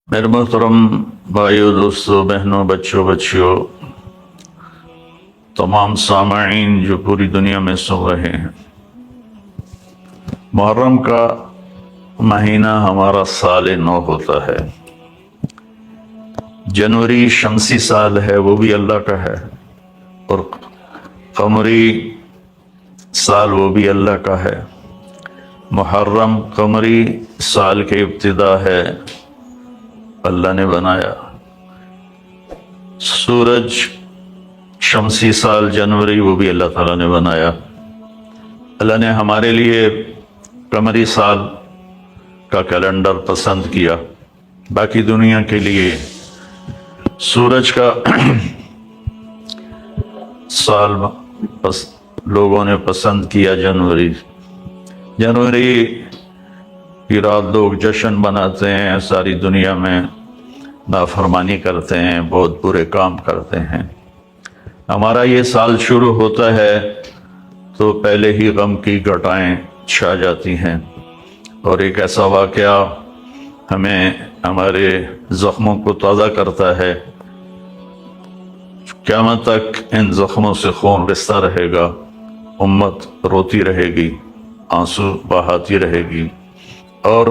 میرے محترم بھائیو، دوستو، بہنوں، بچیوں، تمام سامعین جو پوری دنیا میں سن رہے ہیں، محرم کا مہینہ ہمارا سال نو ہوتا ہے۔ جنوری شمسی سال ہے، وہ بھی اللہ کا ہے، اور قمری سال وہ بھی اللہ کا ہے۔ محرم قمری سال کی ابتدا ہے، اللہ نے بنایا۔ سورج شمسی سال جنوری وہ بھی اللہ تعالیٰ نے بنایا۔ اللہ نے ہمارے لیے قمری سال کا کیلنڈر پسند کیا، باقی دنیا کے لیے سورج کا سال لوگوں نے پسند کیا، جنوری کی رات لوگ جشن مناتے ہیں، ساری دنیا میں نافرمانی کرتے ہیں، بہت برے کام کرتے ہیں۔ ہمارا یہ سال شروع ہوتا ہے تو پہلے ہی غم کی گھٹائیں چھا جاتی ہیں، اور ایک ایسا واقعہ ہمیں ہمارے زخموں کو تازہ کرتا ہے۔ قیامت تک ان زخموں سے خون رستا رہے گا، امت روتی رہے گی، آنسو بہاتی رہے گی، اور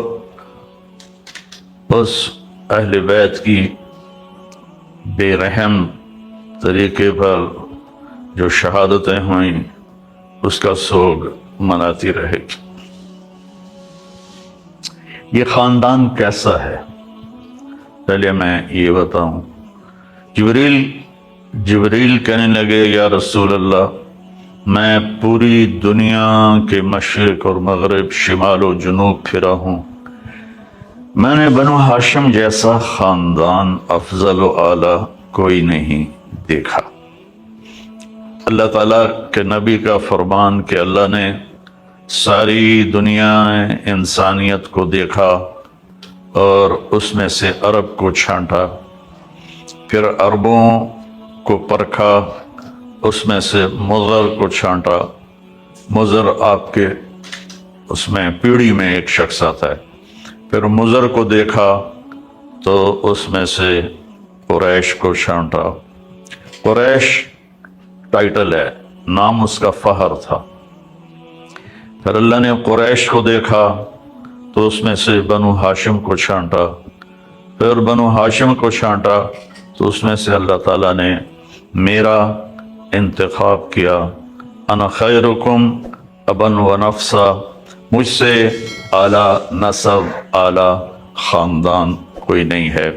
اس اہل بیت کی بے رحم طریقے پر جو شہادتیں ہوئیں اس کا سوگ مناتی رہے گی۔ یہ خاندان کیسا ہے؟ پہلے میں یہ بتاؤں۔ جبریل کہنے لگے، یا رسول اللہ، میں پوری دنیا کے مشرق اور مغرب، شمال و جنوب پھرا ہوں، میں نے بنو ہاشم جیسا خاندان افضل و اعلیٰ کوئی نہیں دیکھا۔ اللہ تعالیٰ کے نبی کا فرمان کہ اللہ نے ساری دنیا انسانیت کو دیکھا اور اس میں سے عرب کو چھانٹا، پھر عربوں کو پرکھا، اس میں سے مضر کو چھانٹا۔ مضر آپ کے اس میں پیڑھی میں ایک شخص آتا ہے۔ پھر مضر کو دیکھا تو اس میں سے قریش کو چھانٹا۔ قریش ٹائٹل ہے، نام اس کا فہر تھا۔ پھر اللہ نے قریش کو دیکھا تو اس میں سے بنو ہاشم کو چھانٹا۔ پھر بنو ہاشم کو چھانٹا تو اس میں سے اللہ تعالیٰ نے میرا انتخاب کیا۔ انا خیرکم ابن و نفسا، مجھ سے اعلیٰ نسب، اعلیٰ خاندان کوئی نہیں ہے۔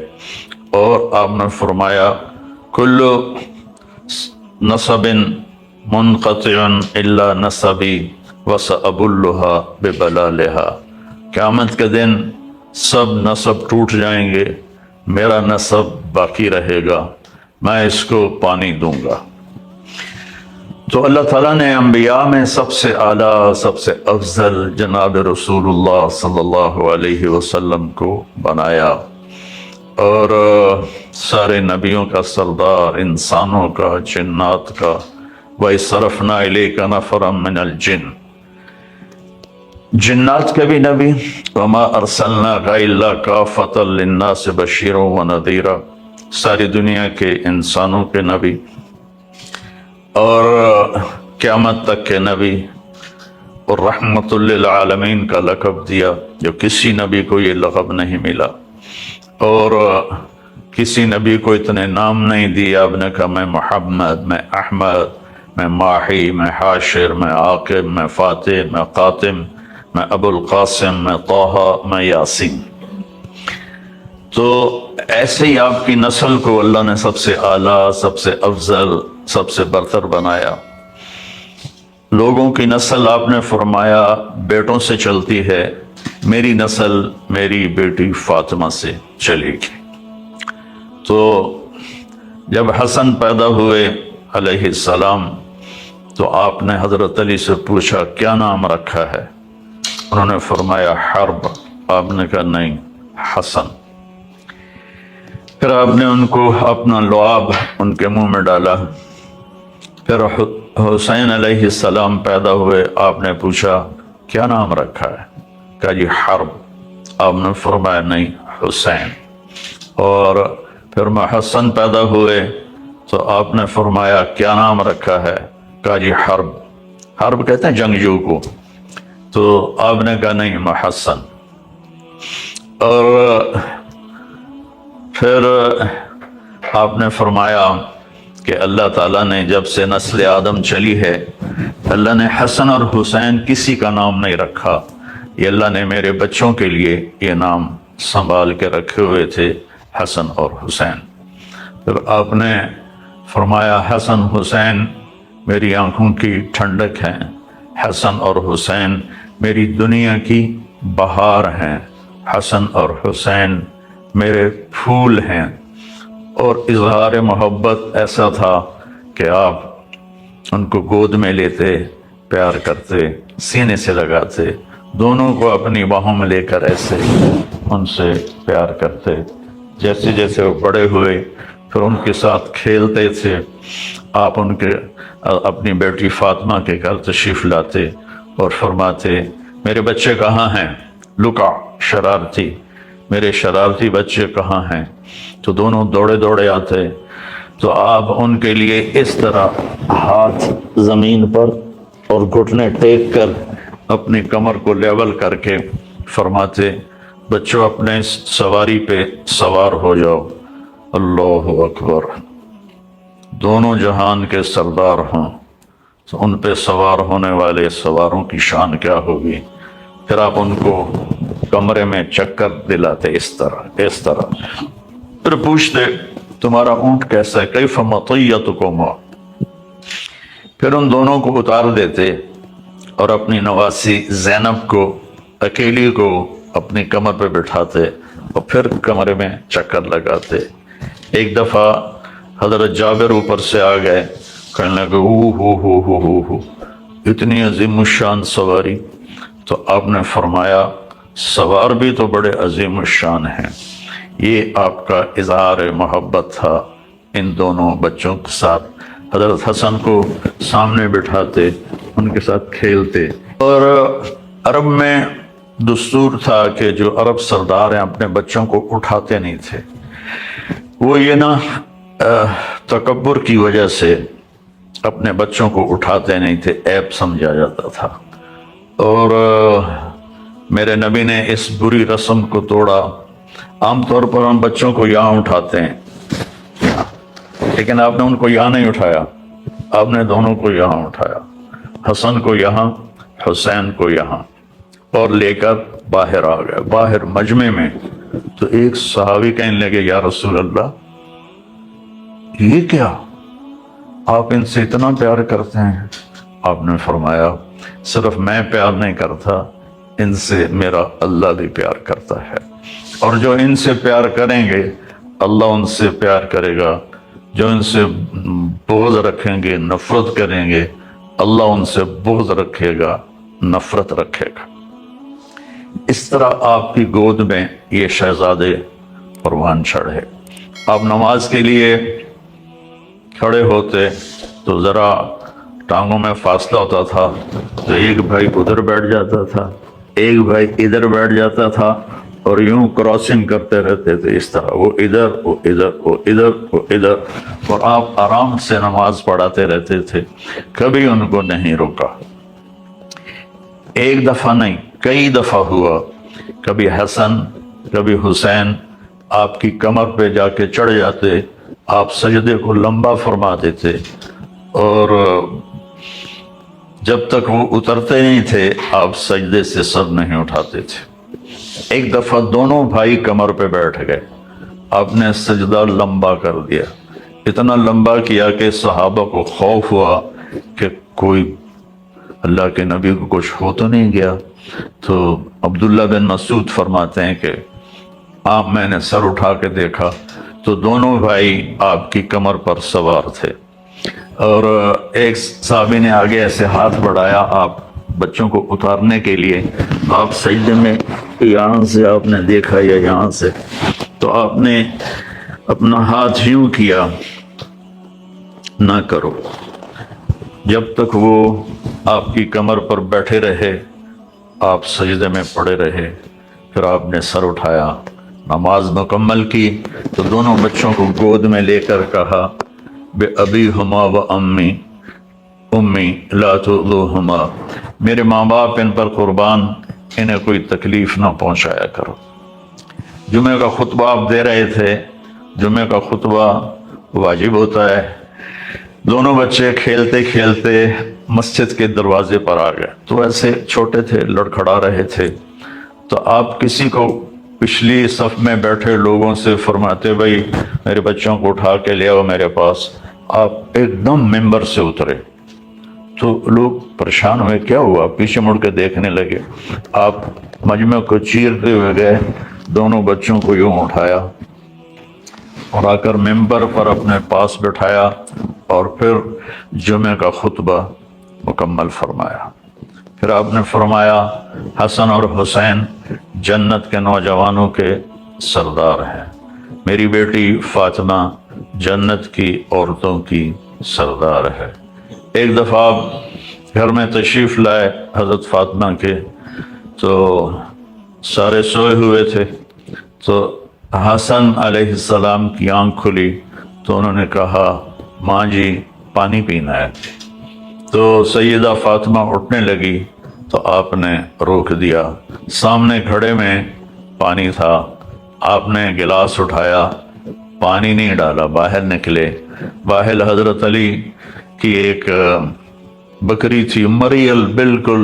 اور آپ نے فرمایا، کل نسب منقطع الا نسبی وسأبلها ببلالها، قیامت کے دن سب نسب ٹوٹ جائیں گے، میرا نسب باقی رہے گا، میں اس کو پانی دوں گا۔ تو اللہ تعالیٰ نے انبیاء میں سب سے اعلیٰ، سب سے افضل جناب رسول اللہ صلی اللہ علیہ وسلم کو بنایا، اور سارے نبیوں کا سردار، انسانوں کا، جنات کا۔ وَإِصْرَفْنَا إِلَيْكَ نَفَرًا مِّنَ الْجِنِّ، جنات کے بھی نبی۔ وَمَا أَرْسَلْنَاكَ إِلَّا كَافَّةً لِلنَّاسِ بَشِيرًا وَنَذِيرًا، ساری دنیا کے انسانوں کے نبی اور قیامت تک کے نبی، اور رحمت للعالمین کا لقب دیا، جو کسی نبی کو یہ لقب نہیں ملا، اور کسی نبی کو اتنے نام نہیں دیا۔ اب نے کہا میں محمد، میں احمد، میں ماحی، میں حاشر، میں عاقب، میں فاتح، میں قاتم، میں ابو القاسم، میں طٰہٰ، میں یاسین۔ تو ایسے ہی آپ کی نسل کو اللہ نے سب سے اعلیٰ، سب سے افضل، سب سے برتر بنایا۔ لوگوں کی نسل آپ نے فرمایا بیٹوں سے چلتی ہے، میری نسل میری بیٹی فاطمہ سے چلے گی۔ تو جب حسن پیدا ہوئے علیہ السلام تو آپ نے حضرت علی سے پوچھا کیا نام رکھا ہے؟ انہوں نے فرمایا حرب۔ آپ نے کہا نہیں، حسن۔ پھر آپ نے ان کو اپنا لعاب ان کے منہ میں ڈالا۔ پھر حسین علیہ السلام پیدا ہوئے، آپ نے پوچھا کیا نام رکھا ہے؟ کہا جی حرب۔ آپ نے فرمایا نہیں، حسین۔ اور پھر محسن پیدا ہوئے تو آپ نے فرمایا کیا نام رکھا ہے؟ کہا جی حرب۔ حرب کہتے ہیں جنگجو کو، تو آپ نے کہا نہیں محسن۔ اور پھر آپ نے فرمایا کہ اللہ تعالیٰ نے جب سے نسل آدم چلی ہے، اللہ نے حسن اور حسین کسی کا نام نہیں رکھا، یہ اللہ نے میرے بچوں کے لیے یہ نام سنبھال کے رکھے ہوئے تھے، حسن اور حسین۔ پھر آپ نے فرمایا حسن حسین میری آنکھوں کی ٹھنڈک ہیں، حسن اور حسین میری دنیا کی بہار ہیں، حسن اور حسین میرے پھول ہیں۔ اور اظہار محبت ایسا تھا کہ آپ ان کو گود میں لیتے، پیار کرتے، سینے سے لگاتے، دونوں کو اپنی باہوں میں لے کر ایسے ان سے پیار کرتے۔ جیسے جیسے وہ بڑے ہوئے پھر ان کے ساتھ کھیلتے تھے، آپ ان کے اپنی بیٹی فاطمہ کے گھر تشریف لاتے اور فرماتے میرے بچے کہاں ہیں؟ لکا شرارتی، میرے شرارتی بچے کہاں ہیں؟ تو دونوں دوڑے دوڑے آتے، تو آپ ان کے لیے اس طرح ہاتھ زمین پر اور گھٹنے ٹیک کر اپنی کمر کو لیول کر کے فرماتے بچوں اپنے سواری پہ سوار ہو جاؤ، اللہ اکبر، دونوں جہان کے سردار ہوں تو ان پہ سوار ہونے والے سواروں کی شان کیا ہوگی۔ پھر آپ ان کو کمرے میں چکر دلاتے اس طرح، پھر پوچھتے تمہارا اونٹ کیسا ہے؟ کیف مطیتکم، پھر ان دونوں کو اتار دیتے اور اپنی نواسی زینب کو اکیلی کو اپنی کمر پہ بٹھاتے اور پھر کمرے میں چکر لگاتے۔ ایک دفعہ حضرت جابر اوپر سے آ گئے، کہنے لگے ہو اتنی عظیم الشان سواری، تو آپ نے فرمایا سوار بھی تو بڑے عظیم الشان ہیں۔ یہ آپ کا اظہار محبت تھا ان دونوں بچوں کے ساتھ۔ حضرت حسن کو سامنے بٹھاتے، ان کے ساتھ کھیلتے۔ اور عرب میں دستور تھا کہ جو عرب سردار ہیں اپنے بچوں کو اٹھاتے نہیں تھے، وہ یہ نا تکبر کی وجہ سے اپنے بچوں کو اٹھاتے نہیں تھے، عیب سمجھا جاتا تھا۔ اور میرے نبی نے اس بری رسم کو توڑا۔ عام طور پر ہم بچوں کو یہاں اٹھاتے ہیں، لیکن آپ نے ان کو یہاں نہیں اٹھایا، آپ نے دونوں کو یہاں اٹھایا، حسن کو یہاں، حسین کو یہاں، اور لے کر باہر آ گئے۔ باہر مجمع میں تو ایک صحابی کہنے لگے یا رسول اللہ یہ کیا، آپ ان سے اتنا پیار کرتے ہیں؟ آپ نے فرمایا صرف میں پیار نہیں کرتا، ان سے میرا اللہ بھی پیار کرتا ہے، اور جو ان سے پیار کریں گے اللہ ان سے پیار کرے گا، جو ان سے بغض رکھیں گے، نفرت کریں گے، اللہ ان سے بغض رکھے گا، نفرت رکھے گا۔ اس طرح آپ کی گود میں یہ شہزادے پروان چڑھے۔ آپ نماز کے لیے کھڑے ہوتے تو ذرا ٹانگوں میں فاصلہ ہوتا تھا، تو ایک بھائی ادھر بیٹھ جاتا تھا، ایک بھائی ادھر بیٹھ جاتا تھا، اور یوں کراسنگ کرتے رہتے تھے، اس طرح وہ ادھر وہ ادھر وہ ادھر وہ ادھر، اور آپ آرام سے نماز پڑھاتے رہتے تھے، کبھی ان کو نہیں روکا۔ ایک دفعہ نہیں کئی دفعہ ہوا، کبھی حسن کبھی حسین آپ کی کمر پہ جا کے چڑھ جاتے، آپ سجدے کو لمبا فرما دیتے، اور جب تک وہ اترتے نہیں تھے آپ سجدے سے سر نہیں اٹھاتے تھے۔ ایک دفعہ دونوں بھائی کمر پہ بیٹھ گئے، آپ نے سجدہ لمبا کر دیا، اتنا لمبا کیا کہ صحابہ کو خوف ہوا کہ کوئی اللہ کے نبی کو کچھ ہو تو نہیں گیا۔ تو عبداللہ بن مسعود فرماتے ہیں کہ میں نے سر اٹھا کے دیکھا تو دونوں بھائی آپ کی کمر پر سوار تھے، اور ایک صحابی نے آگے ایسے ہاتھ بڑھایا آپ بچوں کو اتارنے کے لیے، آپ سجدے میں یہاں سے آپ نے دیکھا یا یہاں سے، تو آپ نے اپنا ہاتھ یوں کیا، نہ کرو، جب تک وہ آپ کی کمر پر بیٹھے رہے آپ سجدے میں پڑے رہے۔ پھر آپ نے سر اٹھایا، نماز مکمل کی تو دونوں بچوں کو گود میں لے کر کہا بے ابی ہما و امی امی لا تؤذوہما، میرے ماں باپ ان پر قربان، انہیں کوئی تکلیف نہ پہنچایا کرو۔ جمعہ کا خطبہ آپ دے رہے تھے، جمعہ کا خطبہ واجب ہوتا ہے۔ دونوں بچے کھیلتے کھیلتے مسجد کے دروازے پر آ گئے، تو ایسے چھوٹے تھے، لڑکھڑا رہے تھے، تو آپ کسی کو پچھلی صف میں بیٹھے لوگوں سے فرماتے بھائی میرے بچوں کو اٹھا کے لے آؤ میرے پاس۔ آپ ایک دم ممبر سے اترے تو لوگ پریشان ہوئے، کیا ہوا؟ پیچھے مڑ کے دیکھنے لگے، آپ مجمع کو چیرتے ہوئے گئے، دونوں بچوں کو یوں اٹھایا اور آ کر ممبر پر اپنے پاس بٹھایا اور پھر جمعہ کا خطبہ مکمل فرمایا۔ پھر آپ نے فرمایا حسن اور حسین جنت کے نوجوانوں کے سردار ہیں، میری بیٹی فاطمہ جنت کی عورتوں کی سردار ہے۔ ایک دفعہ آپ گھر میں تشریف لائے حضرت فاطمہ کے، تو سارے سوئے ہوئے تھے، تو حسن علیہ السلام کی آنکھ کھلی تو انہوں نے کہا ماں جی پانی پینا ہے، تو سیدہ فاطمہ اٹھنے لگی تو آپ نے روک دیا۔ سامنے گھڑے میں پانی تھا، آپ نے گلاس اٹھایا، پانی نہیں ڈالا، باہر نکلے۔ باہر حضرت علی کی ایک بکری تھی، مریل بالکل،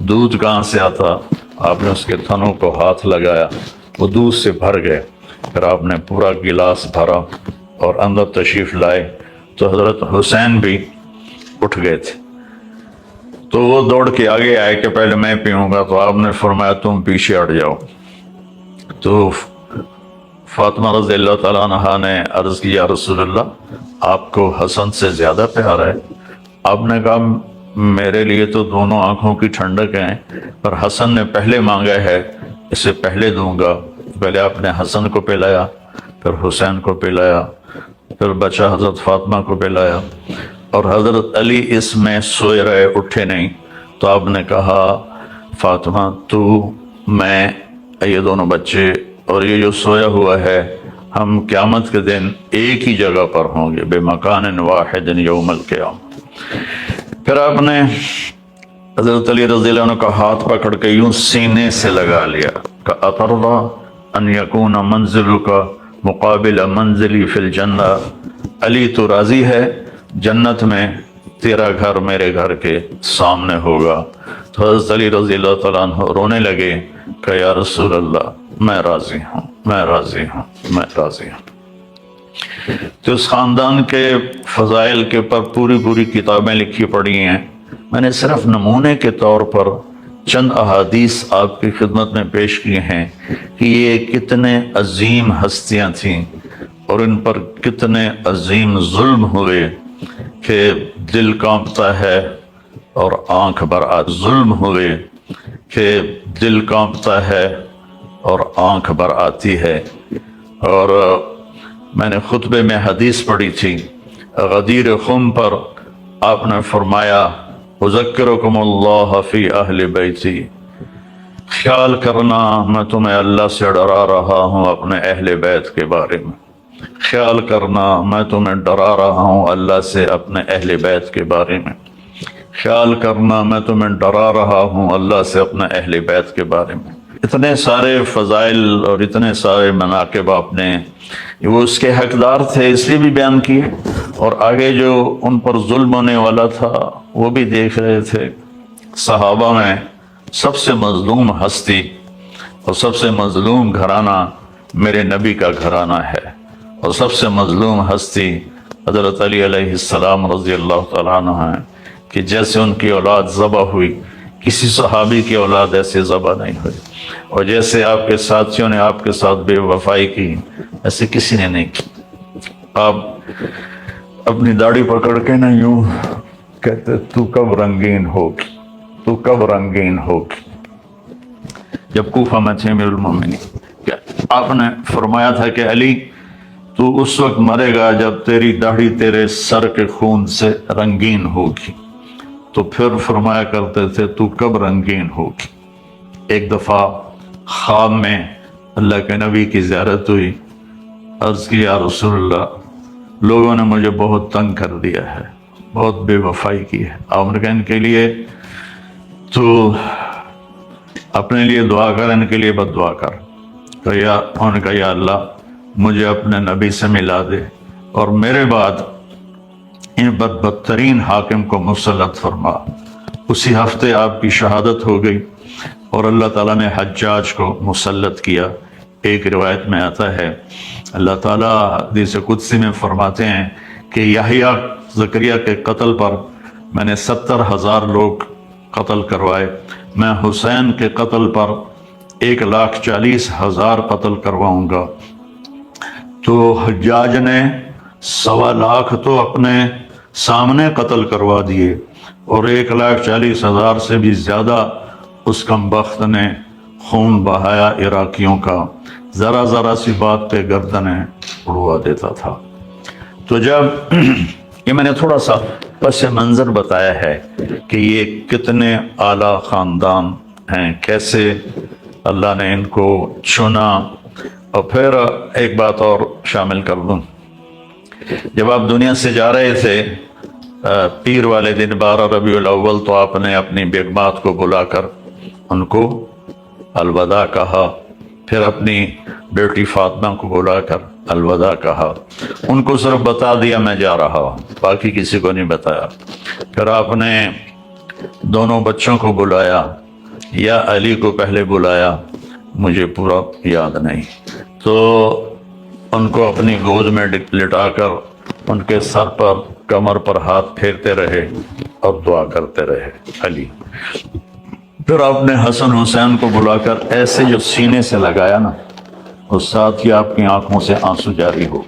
دودھ کہاں سے آتا؟ آپ نے اس کے تھنوں کو ہاتھ لگایا، وہ دودھ سے بھر گئے۔ پھر آپ نے پورا گلاس بھرا اور اندر تشریف لائے تو حضرت حسین بھی اٹھ گئے تھے، تو وہ دوڑ کے آگے آئے کہ پہلے میں پیوں گا، تو آپ نے فرمایا تم پیچھے ہٹ جاؤ۔ تو فاطمہ رضی اللہ تعالیٰ عنہا نے عرض کی یا رسول اللہ آپ کو حسن سے زیادہ پیار ہے؟ آپ نے کہا میرے لیے تو دونوں آنکھوں کی ٹھنڈک ہیں، پر حسن نے پہلے مانگا ہے، اسے پہلے دوں گا۔ پہلے آپ نے حسن کو پلایا، پھر حسین کو پلایا، پھر بچہ حضرت فاطمہ کو پلایا، اور حضرت علی اس میں سوئے رہے، اٹھے نہیں۔ تو آپ نے کہا فاطمہ تو میں یہ دونوں بچے اور یہ جو سویا ہوا ہے، ہم قیامت کے دن ایک ہی جگہ پر ہوں گے، بے مکان واحد یوم القیامہ۔ پھر آپ نے حضرت علی رضی اللہ عنہ کا ہاتھ پکڑ کے یوں سینے سے لگا لیا کہ اترضی ان یکون منزلک مقابل منزلی فی الجنہ، علی تو راضی ہے جنت میں تیرا گھر میرے گھر کے سامنے ہوگا؟ تو حضرت علی رضی اللہ تعالیٰ عنہ رونے لگے کہ یا رسول اللہ میں راضی ہوں، میں راضی ہوں، میں راضی ہوں۔ تو اس خاندان کے فضائل کے پر پوری کتابیں لکھی پڑی ہیں، میں نے صرف نمونے کے طور پر چند احادیث آپ کی خدمت میں پیش کی ہیں کہ یہ کتنے عظیم ہستیاں تھیں اور ان پر کتنے عظیم ظلم ہوئے کہ دل کانپتا ہے اور آنکھ بر آتی، ظلم ہوئے کہ دل کانپتا ہے اور آنکھ بر آتی ہے۔ اور میں نے خطبے میں حدیث پڑھی تھی، غدیر خم پر آپ نے فرمایا اذکرکم اللہ فی اہل بیتی، خیال کرنا میں تمہیں اللہ سے ڈرا رہا ہوں اپنے اہل بیت کے بارے میں، خیال کرنا میں تمہیں ڈرا رہا ہوں اللہ سے اپنے اہل بیت کے بارے میں، خیال کرنا میں تمہیں ڈرا رہا ہوں اللہ سے اپنے اہل بیت کے بارے میں۔ اتنے سارے فضائل اور اتنے سارے مناقب آپ نے، وہ اس کے حقدار تھے اس لیے بھی بیان کیے، اور آگے جو ان پر ظلم ہونے والا تھا وہ بھی دیکھ رہے تھے۔ صحابہ میں سب سے مظلوم ہستی اور سب سے مظلوم گھرانہ میرے نبی کا گھرانہ ہے، اور سب سے مظلوم ہستی حضرت علی علیہ السلام رضی اللہ تعالیٰ عنہ ہیں، کہ جیسے ان کی اولاد ذبح ہوئی، کسی صحابی کی اولاد ایسے ذبح نہیں ہوئی، اور جیسے آپ کے ساتھیوں نے آپ کے ساتھ بے وفائی کی ایسے کسی نے نہیں کی۔ آپ اپنی داڑھی پکڑ کے نہ یوں کہتے تو کب رنگین ہوگی، تو کب رنگین ہوگی، جب کوفہ میں تھے امیر المومنین، آپ نے فرمایا تھا کہ علی تو اس وقت مرے گا جب تیری داڑھی تیرے سر کے خون سے رنگین ہوگی، تو پھر فرمایا کرتے تھے تو کب رنگین ہوگی۔ ایک دفعہ خواب میں اللہ کے نبی کی زیارت ہوئی. عرض کی یا رسول اللہ لوگوں نے مجھے بہت تنگ کر دیا ہے، بہت بے وفائی کی ہے. آپ نے کہا ان کے لیے تو اپنے لیے دعا کر، ان کے لیے بد دعا کر. انہوں نے کہا یا اللہ مجھے اپنے نبی سے ملا دے اور میرے بعد ان بدترین حاکم کو مسلط فرما. اسی ہفتے آپ کی شہادت ہو گئی اور اللہ تعالیٰ نے حجاج کو مسلط کیا. ایک روایت میں آتا ہے اللہ تعالیٰ حدیث قدسی میں فرماتے ہیں کہ یحییٰ زکریا کے قتل پر میں نے 70,000 لوگ قتل کروائے، میں حسین کے قتل پر 1,40,000 قتل کرواؤں گا. تو حجاج نے 1.25 تو اپنے سامنے قتل کروا دیے اور 1,40,000 سے بھی زیادہ اس کمبخت نے خون بہایا عراقیوں کا. ذرا ذرا سی بات پہ گردنیں اڑوا دیتا تھا. تو جب یہ میں نے تھوڑا سا پس منظر بتایا ہے کہ یہ کتنے اعلیٰ خاندان ہیں، کیسے اللہ نے ان کو چنا. اور پھر ایک بات اور شامل کر دوں، جب آپ دنیا سے جا رہے تھے پیر والے دن 12 ربیع الاول تو آپ نے اپنی بیگمات کو بلا کر ان کو الوداع کہا، پھر اپنی بیٹی فاطمہ کو بلا کر الوداع کہا. ان کو صرف بتا دیا میں جا رہا ہوں، باقی کسی کو نہیں بتایا. پھر آپ نے دونوں بچوں کو بلایا، یا علی کو پہلے بلایا مجھے پورا یاد نہیں، تو ان کو اپنی گود میں لٹا کر ان کے سر پر کمر پر ہاتھ پھیرتے رہے اور دعا کرتے رہے علی. پھر آپ نے حسن حسین کو بلا کر ایسے جو سینے سے لگایا نا، اس ساتھ ہی آپ کی آنکھوں سے آنسو جاری ہو.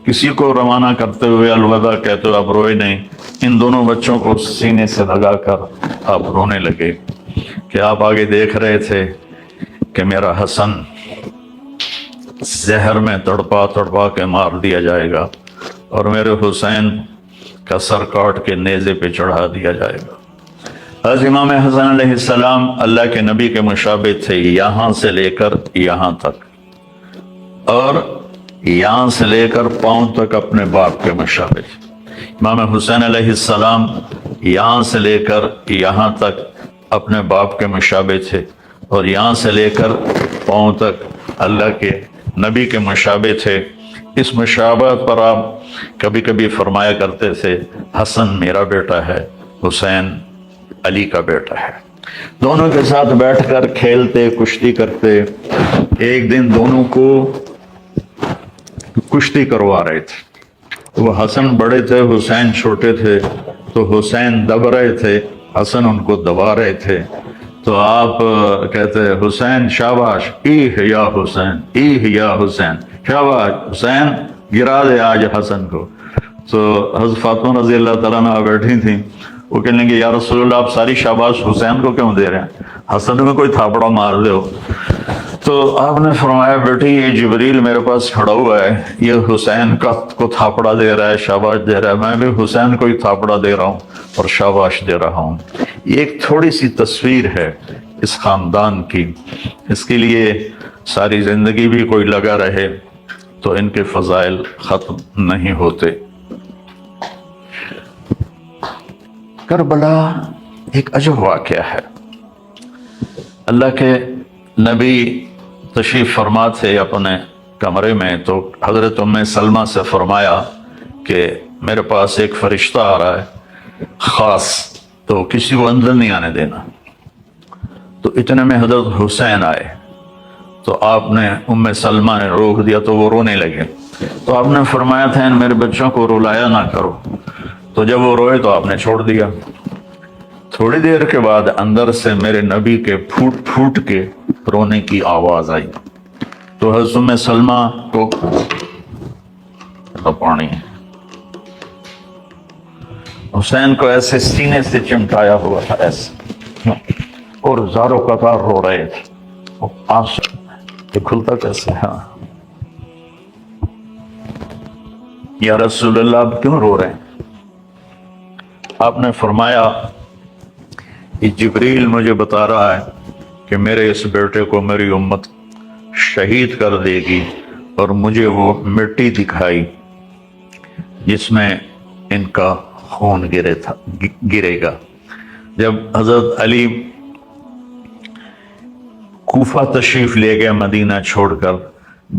کسی کو روانہ کرتے ہوئے الوداع کہتے ہوئے آپ روئے نہیں، ان دونوں بچوں کو سینے سے لگا کر آپ رونے لگے کہ آپ آگے دیکھ رہے تھے کہ میرا حسن زہر میں تڑپا تڑپا کے مار دیا جائے گا اور میرے حسین کا سر کاٹ کے نیزے پہ چڑھا دیا جائے گا. حضرت امام حسن علیہ السلام اللہ کے نبی کے مشابہ تھے، یہاں سے لے کر یہاں تک، اور یہاں سے لے کر پاؤں تک اپنے باپ کے مشابہ تھے. امام حسین علیہ السلام یہاں سے لے کر یہاں تک اپنے باپ کے مشابہ تھے، اور یہاں سے لے کر پاؤں تک اللہ کے نبی کے مشابہ تھے. اس مشابہت پر آپ کبھی کبھی فرمایا کرتے تھے حسن میرا بیٹا ہے، حسین علی کا بیٹا ہے. دونوں کے ساتھ بیٹھ کر کھیلتے کشتی کرتے. ایک دن دونوں کو کشتی کروا رہے تھے. وہ حسن بڑے تھے، حسین چھوٹے تھے، تو حسین دب رہے تھے، حسن ان کو دبا رہے تھے. تو آپ کہتے حسین شاباش، ایہ یا حسین، ایہ یا حسین، شاباش حسین، گرا دے آج حسن کو. تو حضرت فاطمہ رضی اللہ تعالیٰ عنہ بیٹھی تھیں، وہ کہنے لگے یا رسول اللہ آپ ساری شاباش حسین کو کیوں دے رہے ہیں، حسن میں کوئی تھاپڑا مار دے ہو. تو آپ نے فرمایا بیٹی یہ جبریل میرے پاس کھڑا ہوا ہے، یہ حسین کو تھاپڑا دے رہا ہے، شاباش دے رہا ہے، میں بھی حسین کو ہی تھاپڑا دے رہا ہوں اور شاباش دے رہا ہوں. یہ ایک تھوڑی سی تصویر ہے اس خاندان کی. اس کے لیے ساری زندگی بھی کوئی لگا رہے تو ان کے فضائل ختم نہیں ہوتے. کربلا ایک عجب واقعہ ہے. اللہ کے نبی تشریف فرما تھے اپنے کمرے میں، تو حضرت ام سلمہ سے فرمایا کہ میرے پاس ایک فرشتہ آ رہا ہے خاص، تو کسی کو اندر نہیں آنے دینا. تو اتنے میں حضرت حسین آئے تو آپ نے ام سلمہ نے روک دیا تو وہ رونے لگے. تو آپ نے فرمایا تھا ان میرے بچوں کو رلایا نہ کرو. تو جب وہ روئے تو آپ نے چھوڑ دیا. تھوڑی دیر کے بعد اندر سے میرے نبی کے پھوٹ پھوٹ کے رونے کی آواز آئی. تو حضرت ام سلمہ کو پانی حسین کو ایسے سینے سے چمٹایا ہوا تھا ایسے، اور زاروں قطار رو رہے تھے. یہ کھلتا کیسے؟ ہاں یا رسول اللہ آپ کیوں رو رہے ہیں؟ آپ نے فرمایا یہ جبریل مجھے بتا رہا ہے کہ میرے اس بیٹے کو میری امت شہید کر دے گی، اور مجھے وہ مٹی دکھائی جس میں ان کا خون گرے گا۔ جب حضرت علی کوفہ تشریف لے گئے مدینہ چھوڑ کر،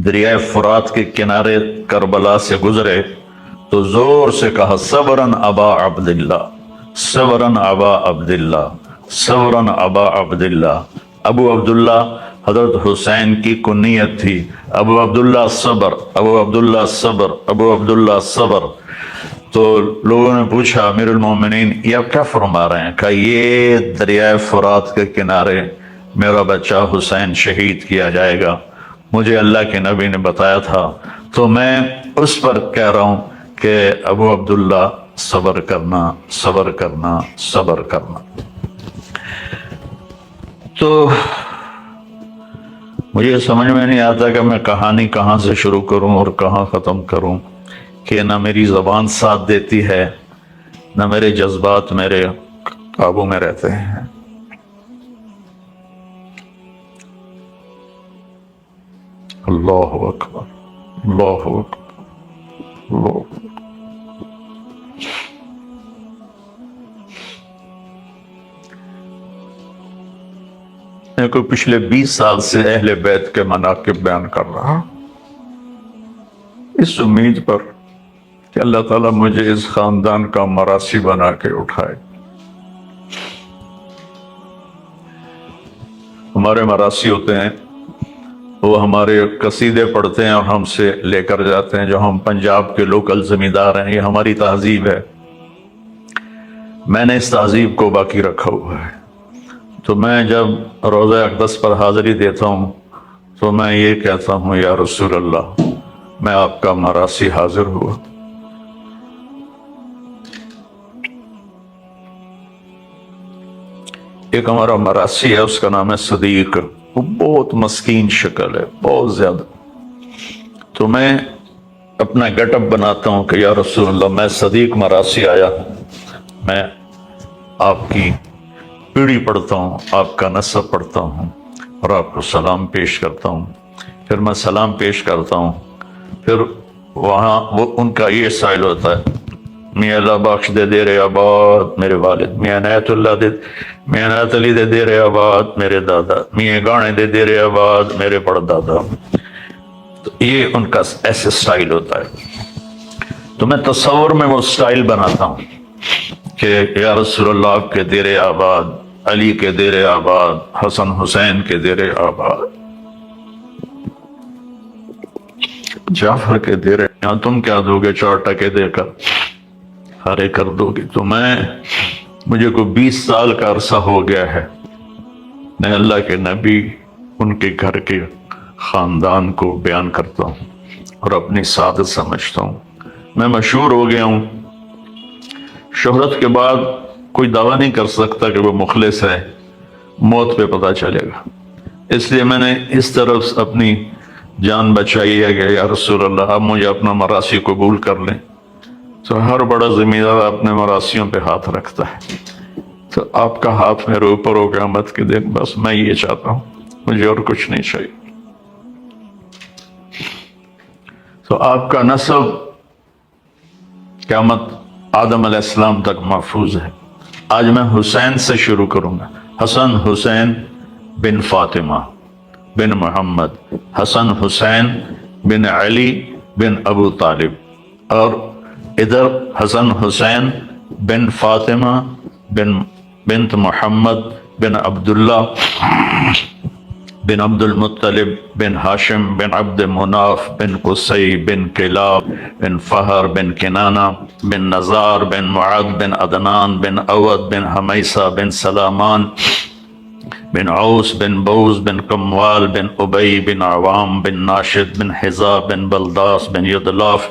دریائے فرات کے کنارے کربلا سے گزرے تو زور سے کہا صبراً ابا عبداللہ، صبراً ابا عبداللہ، صبراً ابا عبداللہ۔ ابو عبداللہ حضرت حسین کی کنیت تھی، ابو عبداللہ صبر، ابو عبداللہ صبر، ابو عبداللہ صبر۔ تو لوگوں نے پوچھا امیر المومنین یہ آپ کیا فرما رہے ہیں؟ کہا یہ دریائے فرات کے کنارے میرا بچہ حسین شہید کیا جائے گا، مجھے اللہ کے نبی نے بتایا تھا، تو میں اس پر کہہ رہا ہوں کہ ابو عبداللہ صبر کرنا، صبر کرنا، صبر کرنا۔ تو مجھے سمجھ میں نہیں آتا کہ میں کہانی کہاں سے شروع کروں اور کہاں ختم کروں، کہ نہ میری زبان ساتھ دیتی ہے، نہ میرے جذبات میرے قابو میں رہتے ہیں۔ اللہ اکبر، اللہ اکبر، اللہ اکبر۔ میں کو پچھلے 20 سال سے اہل بیت کے مناقب بیان کر رہا ہوں، اس امید پر کہ اللہ تعالیٰ مجھے اس خاندان کا مراثی بنا کے اٹھائے۔ ہمارے مراثی ہوتے ہیں، وہ ہمارے قصیدے پڑھتے ہیں اور ہم سے لے کر جاتے ہیں، جو ہم پنجاب کے لوکل زمیندار ہیں، یہ ہماری تہذیب ہے۔ میں نے اس تہذیب کو باقی رکھا ہوا ہے، تو میں جب روضہ اقدس پر حاضری دیتا ہوں تو میں یہ کہتا ہوں یا رسول اللہ میں آپ کا مراثی حاضر ہوا۔ ایک ہمارا مراثی ہے، اس کا نام ہے صدیق، وہ بہت مسکین شکل ہے، بہت زیادہ۔ تو میں اپنا گیٹ اپ بناتا ہوں کہ یا رسول اللہ میں صدیق مراثی آیا ہوں، میں آپ کی پیڑھی پڑھتا ہوں، آپ کا نسب پڑھتا ہوں اور آپ کو سلام پیش کرتا ہوں۔ پھر میں سلام پیش کرتا ہوں، پھر وہاں وہ ان کا یہ سائل ہوتا ہے، میاں اللہ بخش دے دیر آباد میرے والد، میاں عنایت علی دے دیر آباد میرے دادا، میاں گانے دے دیر آباد میرے پڑدادا۔ تو یہ ان کا ایسے سٹائل ہوتا ہے۔ تو میں تصور میں وہ سٹائل بناتا ہوں کہ یا رسول اللہ آپ کے دیر آباد، علی کے دیر آباد، حسن حسین کے دیر آباد، جعفر کے دیر، یہاں تم کیا دو گے 4 ٹکے دے کر ہرے کر دو گے۔ تو مجھے کو 20 سال کا عرصہ ہو گیا ہے، میں اللہ کے نبی ان کے گھر کے خاندان کو بیان کرتا ہوں اور اپنی سعادت سمجھتا ہوں۔ میں مشہور ہو گیا ہوں، شہرت کے بعد کوئی دعویٰ نہیں کر سکتا کہ وہ مخلص ہے، موت پہ پتہ چلے گا۔ اس لیے میں نے اس طرف اپنی جان بچائی ہے کہ یا رسول اللہ آپ مجھے اپنا مراثی قبول کر لیں۔ تو ہر بڑا زمیندار اپنے مراسیوں پہ ہاتھ رکھتا ہے، تو آپ کا ہاتھ میرے اوپر ہو قیامت کے دن، بس میں یہ چاہتا ہوں، مجھے اور کچھ نہیں چاہیے۔ تو آپ کا نسب قیامت آدم علیہ السلام تک محفوظ ہے۔ آج میں حسین سے شروع کروں گا، حسن حسین بن فاطمہ بن محمد، حسن حسین بن علی بن ابو طالب، اور ادھر حسن حسین بن فاطمہ بنت محمد بن عبداللہ بن عبد المطلب بن ہاشم بن عبد مناف بن قصی بن کلاب بن فہر بن کنانہ بن نزار بن معد بن عدنان بن اود بن حمیسہ بن سلامان بن عوس بن بوز بن قموال بن ابی بن عوام بن ناشد بن حزا بن بلداس بن یدلاف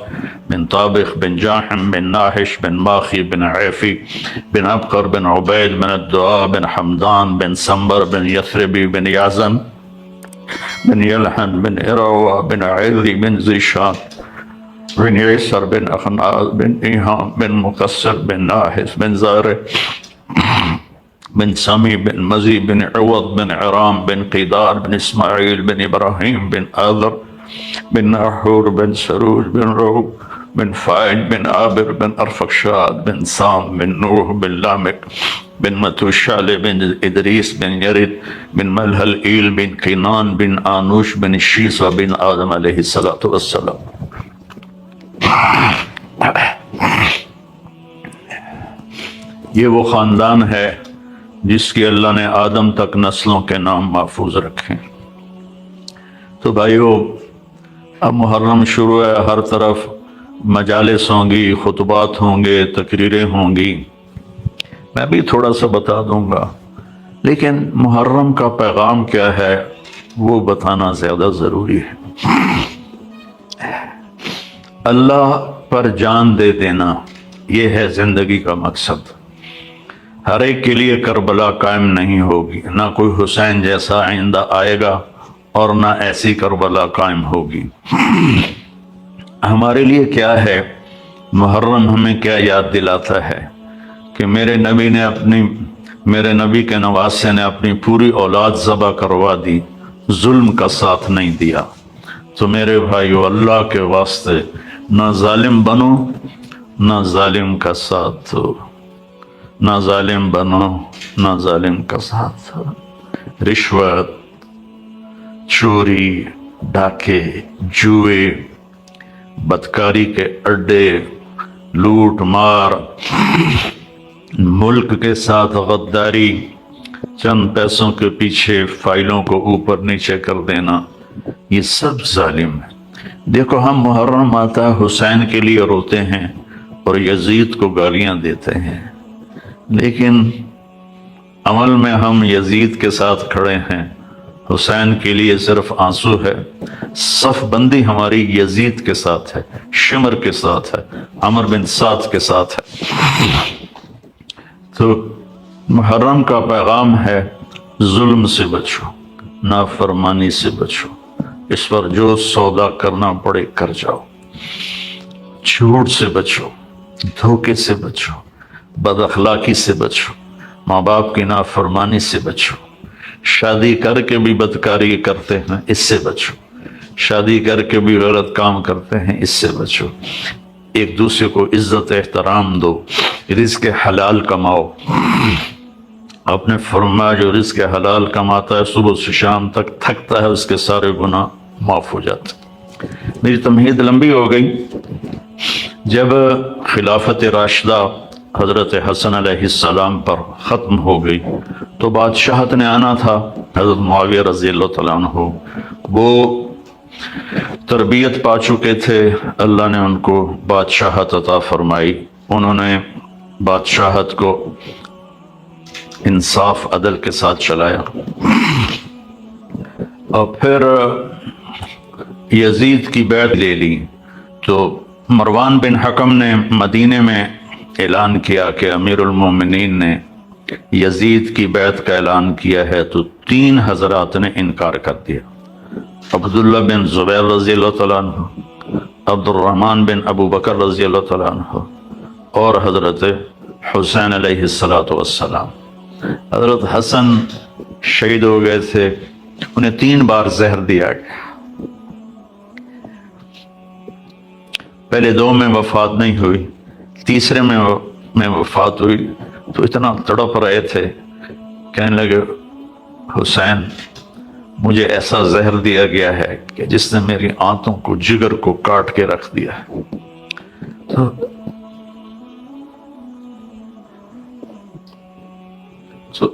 بن طابخ بن جاحم بن ناحش بن ماخی بن عیفی بن عبقر بن عبید بن الدعاء بن حمدان بن سنبر بن یثربی بن یعزن بن یلحن بن اروہ بن علی بن زیشان بن عیسر بن اخناز بن ایہام بن مقصر بن ناحس بن زارع بن سمی بن مزی بن عوض بن عرام بن قیدار بن اسماعیل بن ابراہیم بن آذر بن ناحور بن سروج بن روب بن فائج بن عابر بن ارفقشاد بن سام بن نوح بن لامک بن متوشال بن ادریس بن یرد بن ملحل ایل بن قینان بن آنوش بن شیسا بن آدم علیہ السلام۔ یہ وہ خاندان ہے جس کی اللہ نے آدم تک نسلوں کے نام محفوظ رکھے۔ تو بھائیو، اب محرم شروع ہے، ہر طرف مجالس ہوں گی، خطبات ہوں گے، تقریریں ہوں گی، میں بھی تھوڑا سا بتا دوں گا، لیکن محرم کا پیغام کیا ہے وہ بتانا زیادہ ضروری ہے۔ اللہ پر جان دے دینا، یہ ہے زندگی کا مقصد۔ ہر ایک کے لیے کربلا قائم نہیں ہوگی، نہ کوئی حسین جیسا آئندہ آئے گا اور نہ ایسی کربلا قائم ہوگی۔ ہمارے لیے کیا ہے محرم؟ ہمیں کیا یاد دلاتا ہے کہ میرے نبی کے نواسے نے اپنی پوری اولاد ذبح کروا دی، ظلم کا ساتھ نہیں دیا۔ تو میرے بھائیو، اللہ کے واسطے نہ ظالم بنو، نہ ظالم کا ساتھ دو، نہ ظالم بنو، نہ ظالم کا ساتھ دو۔ رشوت، چوری، ڈاکے، جوئے، بدکاری کے اڈے، لوٹ مار، ملک کے ساتھ غداری، چند پیسوں کے پیچھے فائلوں کو اوپر نیچے کر دینا، یہ سب ظالم ہے۔ دیکھو، ہم محرم آتا ہے حسین کے لیے روتے ہیں اور یزید کو گالیاں دیتے ہیں، لیکن عمل میں ہم یزید کے ساتھ کھڑے ہیں، حسین کے لیے صرف آنسو ہے۔ صف بندی ہماری یزید کے ساتھ ہے، شمر کے ساتھ ہے، عمر بن سعد کے ساتھ ہے۔ تو محرم کا پیغام ہے ظلم سے بچو، نافرمانی سے بچو، اس پر جو سودا کرنا پڑے کر جاؤ، جھوٹ سے بچو، دھوکے سے بچو، بد اخلاقی سے بچو، ماں باپ کی نافرمانی سے بچو، شادی کر کے بھی بدکاری کرتے ہیں اس سے بچو، شادی کر کے بھی غلط کام کرتے ہیں اس سے بچو، ایک دوسرے کو عزت احترام دو، رزق حلال کماؤ۔ آپ نے فرمایا جو رزق حلال کماتا ہے صبح سے شام تک تھکتا ہے، اس کے سارے گناہ معاف ہو جاتے ہیں۔ میری تمہید لمبی ہو گئی۔ جب خلافت راشدہ حضرت حسن علیہ السلام پر ختم ہو گئی تو بادشاہت نے آنا تھا، حضرت معاویہ رضی اللہ تعالیٰ عنہ وہ تربیت پا چکے تھے، اللہ نے ان کو بادشاہت عطا فرمائی، انہوں نے بادشاہت کو انصاف عدل کے ساتھ چلایا، اور پھر یزید کی بیعت لے لی۔ تو مروان بن حکم نے مدینے میں اعلان کیا کہ امیر المومنین نے یزید کی بیعت کا اعلان کیا ہے، تو 3 حضرات نے انکار کر دیا، عبداللہ بن زبیر رضی اللہ تعالیٰ عنہ، عبد الرحمن بن ابو بکر رضی اللہ تعالیٰ عنہ، اور حضرت حسین علیہ السلام۔ حضرت حسن شہید ہو گئے تھے، انہیں 3 بار زہر دیا گیا، پہلے 2 میں وفات نہیں ہوئی، تیسرے میں وفات ہوئی، تو اتنا تڑپ رہے تھے، کہنے لگے حسین مجھے ایسا زہر دیا گیا ہے کہ جس نے میری آنتوں کو، جگر کو کاٹ کے رکھ دیا ہے۔ تو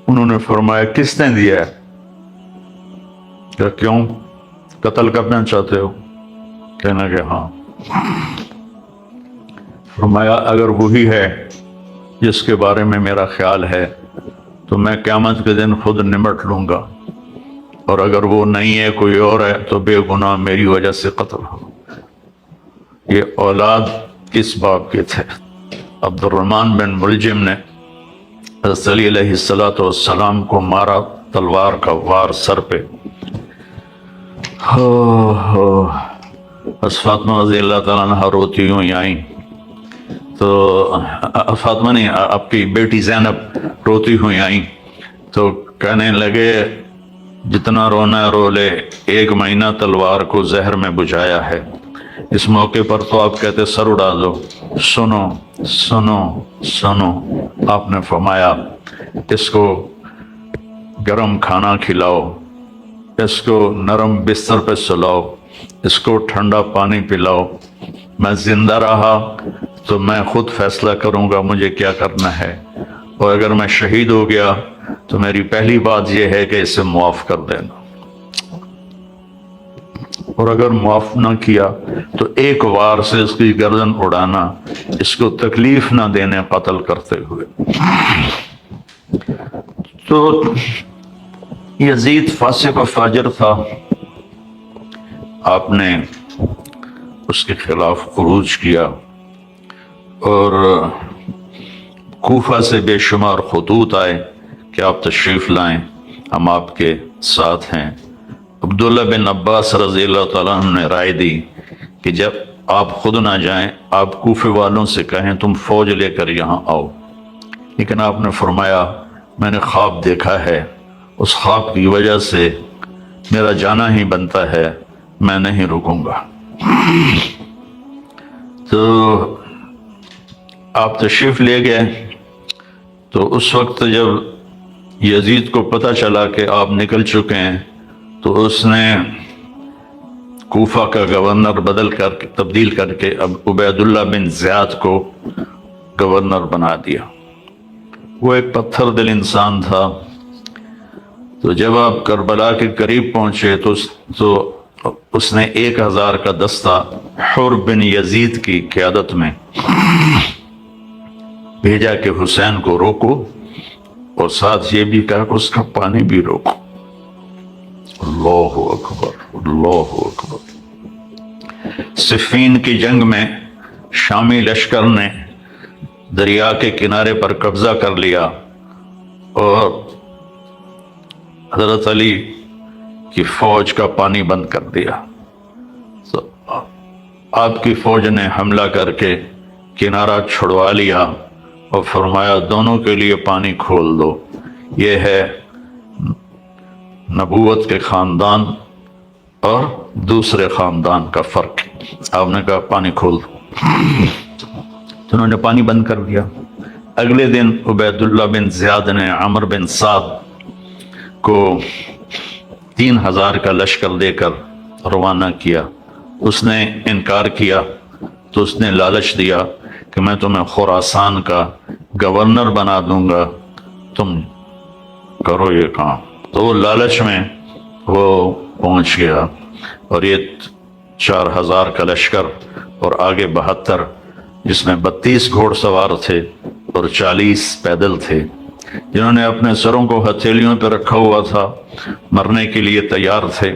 انہوں نے فرمایا کس نے دیا ہے؟ کہ کیوں قتل کرنا چاہتے ہو؟ کہنے لگے ہاں۔ فرمایا اگر وہی ہے جس کے بارے میں میرا خیال ہے تو میں قیامت کے دن خود نمٹ لوں گا، اور اگر وہ نہیں ہے کوئی اور ہے تو بے گناہ میری وجہ سے قتل ہو۔ یہ اولاد کس باپ کے تھے؟ عبد الرحمن بن ملجم نے حضرت علی علیہ السلام کو مارا، تلوار کا وار سر پہ۔ فاطمہ رضی اللہ تعالیٰ عنہ روتی ہوئی آئیں، تو فاطمہ نے آپ کی بیٹی زینب روتی ہوئی آئیں تو کہنے لگے جتنا رونا ہے رو لے، 1 مہینہ تلوار کو زہر میں بجھایا ہے، اس موقع پر تو آپ کہتے سر اڑا دو۔ سنو سنو سنو، آپ نے فرمایا اس کو گرم کھانا کھلاؤ، اس کو نرم بستر پہ سلاؤ، اس کو ٹھنڈا پانی پلاؤ، میں زندہ رہا تو میں خود فیصلہ کروں گا مجھے کیا کرنا ہے، اور اگر میں شہید ہو گیا تو میری پہلی بات یہ ہے کہ اسے معاف کر دینا، اور اگر معاف نہ کیا تو ایک وار سے اس کی گردن اڑانا، اس کو تکلیف نہ دینے قتل کرتے ہوئے۔ تو یزید فاسق و فاجر تھا، آپ نے اس کے خلاف عروج کیا اور کوفہ سے بے شمار خطوط آئے کہ آپ تشریف لائیں، ہم آپ کے ساتھ ہیں۔ عبداللہ بن عباس رضی اللہ تعالیٰ عنہ نے رائے دی کہ جب آپ خود نہ جائیں، آپ کوفے والوں سے کہیں تم فوج لے کر یہاں آؤ، لیکن آپ نے فرمایا میں نے خواب دیکھا ہے، اس خواب کی وجہ سے میرا جانا ہی بنتا ہے، میں نہیں رکوں گا۔ تو آپ تشریف لے گئے، تو اس وقت جب یزید کو پتہ چلا کہ آپ نکل چکے ہیں تو اس نے کوفہ کا گورنر تبدیل کر کے اب عبید اللہ بن زیاد کو گورنر بنا دیا۔ وہ ایک پتھر دل انسان تھا۔ تو جب آپ کربلا کے قریب پہنچے تو اس نے 1000 کا دستہ حر بن یزید کی قیادت میں بھیجا کہ حسین کو روکو، اور ساتھ یہ بھی کہا کہ اس کا پانی بھی روکو۔ اللہ اکبر، اللہ اکبر۔ صفین کی جنگ میں شامی لشکر نے دریا کے کنارے پر قبضہ کر لیا اور حضرت علی کی فوج کا پانی بند کر دیا۔ تو آپ کی فوج نے حملہ کر کے کنارہ چھڑوا لیا اور فرمایا دونوں کے لیے پانی کھول دو، یہ ہے نبوت کے خاندان اور دوسرے خاندان کا فرق۔ آپ نے کہا پانی کھول دو، تو انہوں نے پانی بند کر دیا۔ اگلے دن عبید اللہ بن زیاد نے عمر بن سعد کو 3000 کا لشکر دے کر روانہ کیا۔ اس نے انکار کیا تو اس نے لالچ دیا کہ میں تمہیں خراسان کا گورنر بنا دوں گا، تم کرو یہ کام۔ تو وہ لالچ میں وہ پہنچ گیا، اور یہ 4000 کا لشکر اور آگے 72 جس میں 32 گھوڑ سوار تھے اور 40 پیدل تھے، جنہوں نے اپنے سروں کو ہتھیلیوں پہ رکھا ہوا تھا، مرنے کے لیے تیار تھے۔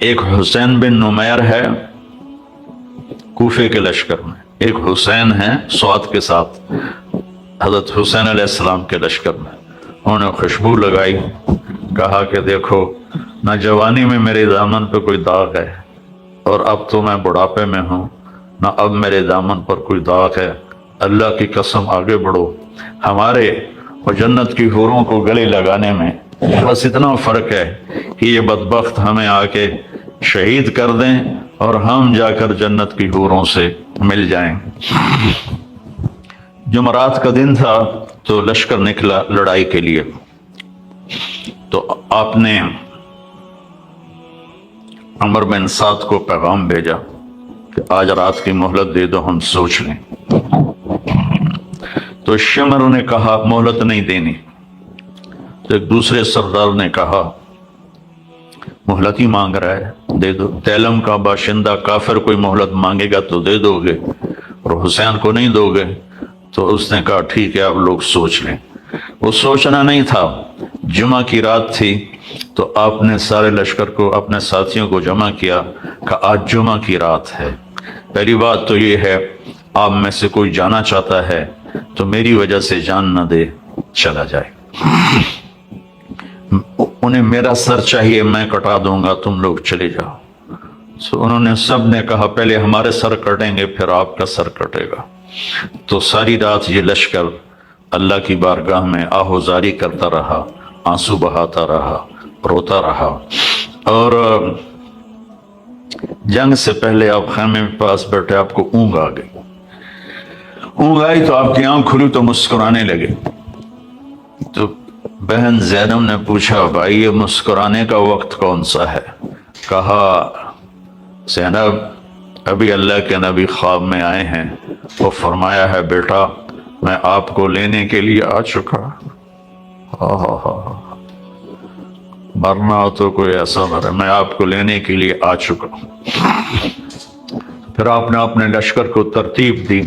ایک حسین بن نمیر ہے کوفے کے لشکر میں، ایک حسین ہے سعد کے ساتھ حضرت حسین علیہ السلام کے لشکر میں۔ انہوں نے خوشبو لگائی، کہا کہ دیکھو نہ جوانی میں میرے دامن پہ کوئی داغ ہے، اور اب تو میں بڑھاپے میں ہوں، نہ اب میرے دامن پر کوئی داغ ہے، اللہ کی قسم آگے بڑھو، ہمارے اور جنت کی حوروں کو گلے لگانے میں بس اتنا فرق ہے کہ یہ بدبخت ہمیں آ کے شہید کر دیں اور ہم جا کر جنت کی حوروں سے مل جائیں۔ جمعرات کا دن تھا تو لشکر نکلا لڑائی کے لیے، تو آپ نے عمر بن سعد کو پیغام بھیجا کہ آج رات کی مہلت دے دو، ہم سوچ لیں۔ تو شمر نے کہا مہلت نہیں دینی، تو ایک دوسرے سردار نے کہا مہلت ہی مانگ رہا ہے دے دو، تیلم کا باشندہ کافر کوئی مہلت مانگے گا تو دے دو گے، اور حسین کو نہیں دو گے؟ تو اس نے کہا ٹھیک ہے آپ لوگ سوچ لیں۔ وہ سوچنا نہیں تھا، جمعہ کی رات تھی، تو آپ نے سارے لشکر کو اپنے ساتھیوں کو جمع کیا کہ آج جمعہ کی رات ہے، پہلی بات تو یہ ہے آپ میں سے کوئی جانا چاہتا ہے تو میری وجہ سے جان نہ دے، چلا جائے، انہیں میرا سر چاہیے میں کٹا دوں گا، تم لوگ چلے جاؤ۔ تو انہوں نے سب نے کہا پہلے ہمارے سر کٹیں گے پھر آپ کا سر کٹے گا۔ تو ساری رات یہ لشکر اللہ کی بارگاہ میں آہوزاری کرتا رہا، آنسو بہاتا رہا، روتا رہا، اور جنگ سے پہلے آپ خیمے میں پاس بیٹھے، آپ کو اونگ آ گئی۔ اونگ آئی تو آپ کی آنکھ کھلی تو مسکرانے لگے۔ تو بہن زینب نے پوچھا بھائی یہ مسکرانے کا وقت کون سا ہے؟ کہا زینب ابھی اللہ کے نبی خواب میں آئے ہیں، وہ فرمایا ہے بیٹا میں آپ کو لینے کے لیے آ چکا۔ مرنا ہو تو کوئی ایسا مرے، میں آپ کو لینے کے لیے آ چکا۔ پھر آپ نے اپنے لشکر کو ترتیب دی،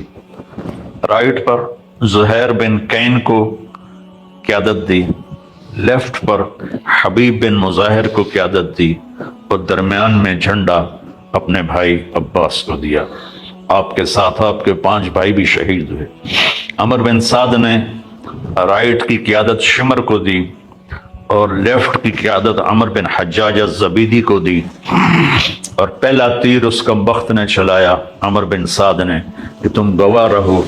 رائٹ پر زہیر بن کین کو قیادت دی، لیفٹ پر حبیب بن مظاہر کو قیادت دی، اور درمیان میں جھنڈا اپنے بھائی عباس کو دیا۔ آپ کے ساتھ آپ کے 5 بھائی بھی شہید ہوئے۔ عمر بن سعد نے رائٹ کی قیادت شمر کو دی اور لیفٹ کی قیادت عمر بن حجاج الزبیدی کو دی، اور پہلا تیر اس کمبخت نے چلایا عمر بن سعد نے کہ تم گواہ رہو